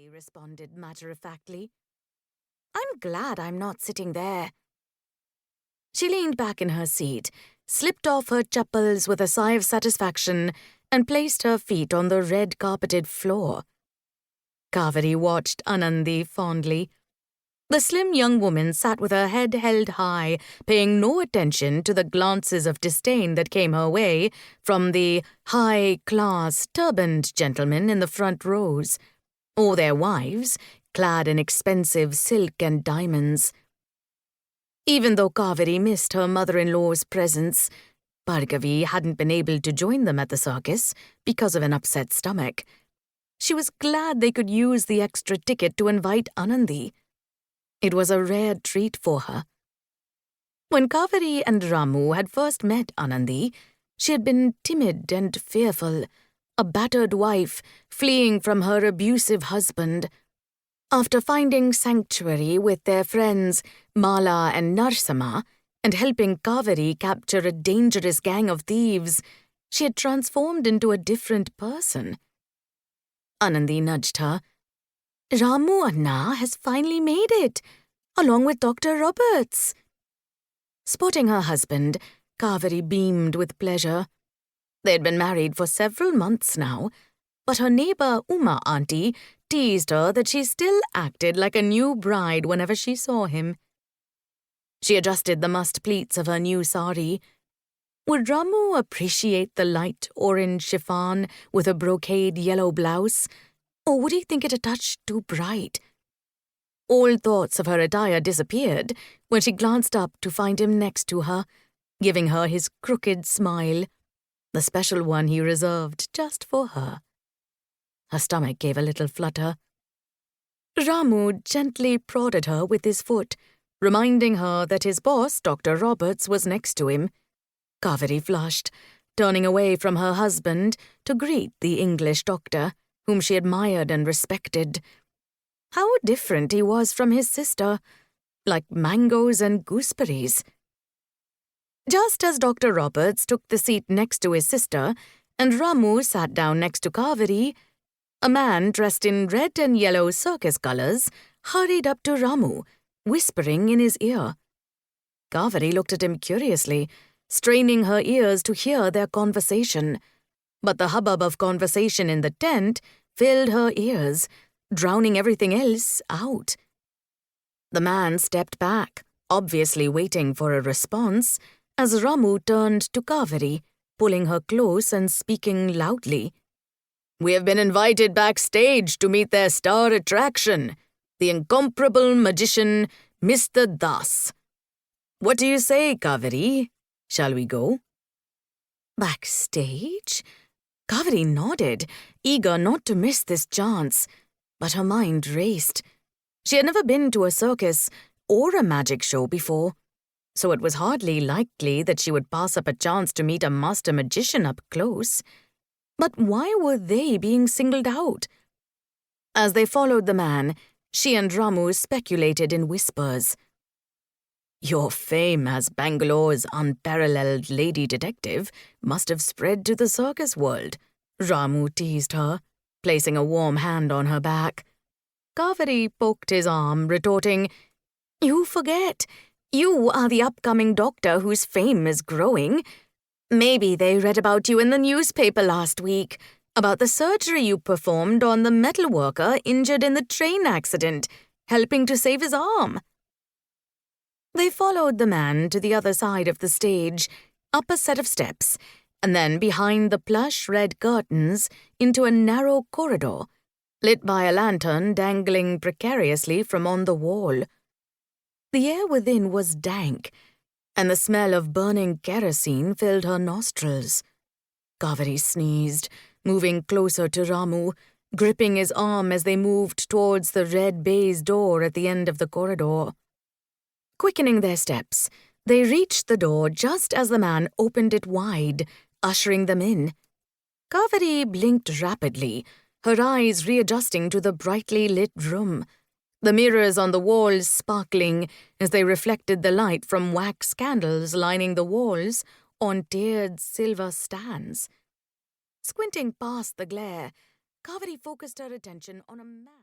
Kaveri responded matter-of-factly. "I'm glad I'm not sitting there." She leaned back in her seat, slipped off her chappals with a sigh of satisfaction, and placed her feet on the red-carpeted floor. Kaveri watched Anandi fondly. The slim young woman sat with her head held high, paying no attention to the glances of disdain that came her way from the high-class, turbaned gentlemen in the front rows, or their wives, clad in expensive silk and diamonds. Even though Kaveri missed her mother-in-law's presence, Bhargavi hadn't been able to join them at the circus because of an upset stomach. She was glad they could use the extra ticket to invite Anandi. It was a rare treat for her. When Kaveri and Ramu had first met Anandi, she had been timid and fearful, a battered wife fleeing from her abusive husband. After finding sanctuary with their friends Mala and Narsama and helping Kaveri capture a dangerous gang of thieves, she had transformed into a different person. Anandi nudged her. "Ramu Anna has finally made it, along with Dr. Roberts." Spotting her husband, Kaveri beamed with pleasure. They had been married for several months now, but her neighbor Uma auntie teased her that she still acted like a new bride whenever she saw him. She adjusted the mussed pleats of her new sari. Would Ramu appreciate the light orange chiffon with a brocade yellow blouse, or would he think it a touch too bright? All thoughts of her attire disappeared when she glanced up to find him next to her, giving her his crooked smile, the special one he reserved just for her. Her stomach gave a little flutter. Ramu gently prodded her with his foot, reminding her that his boss, Dr. Roberts, was next to him. Kaveri flushed, turning away from her husband to greet the English doctor, whom she admired and respected. How different he was from his sister, like mangoes and gooseberries. Just as Dr. Roberts took the seat next to his sister and Ramu sat down next to Kaveri, a man dressed in red and yellow circus colors hurried up to Ramu, whispering in his ear. Kaveri looked at him curiously, straining her ears to hear their conversation. But the hubbub of conversation in the tent filled her ears, drowning everything else out. The man stepped back, obviously waiting for a response, as Ramu turned to Kaveri, pulling her close and speaking loudly. "We have been invited backstage to meet their star attraction, the incomparable magician Mr. Das. What do you say, Kaveri? Shall we go?" Backstage? Kaveri nodded, eager not to miss this chance, but her mind raced. She had never been to a circus or a magic show before, so it was hardly likely that she would pass up a chance to meet a master magician up close. But why were they being singled out? As they followed the man, she and Ramu speculated in whispers. "Your fame as Bangalore's unparalleled lady detective must have spread to the circus world," Ramu teased her, placing a warm hand on her back. Kaveri poked his arm, retorting, "You forget. You are the upcoming doctor whose fame is growing. Maybe they read about you in the newspaper last week, about the surgery you performed on the metal worker injured in the train accident, helping to save his arm." They followed the man to the other side of the stage, up a set of steps, and then behind the plush red curtains into a narrow corridor, lit by a lantern dangling precariously from on the wall. The air within was dank, and the smell of burning kerosene filled her nostrils. Kaveri sneezed, moving closer to Ramu, gripping his arm as they moved towards the red baize door at the end of the corridor. Quickening their steps, they reached the door just as the man opened it wide, ushering them in. Kaveri blinked rapidly, her eyes readjusting to the brightly lit room, the mirrors on the walls sparkling as they reflected the light from wax candles lining the walls on tiered silver stands. Squinting past the glare, Kaveri focused her attention on a man.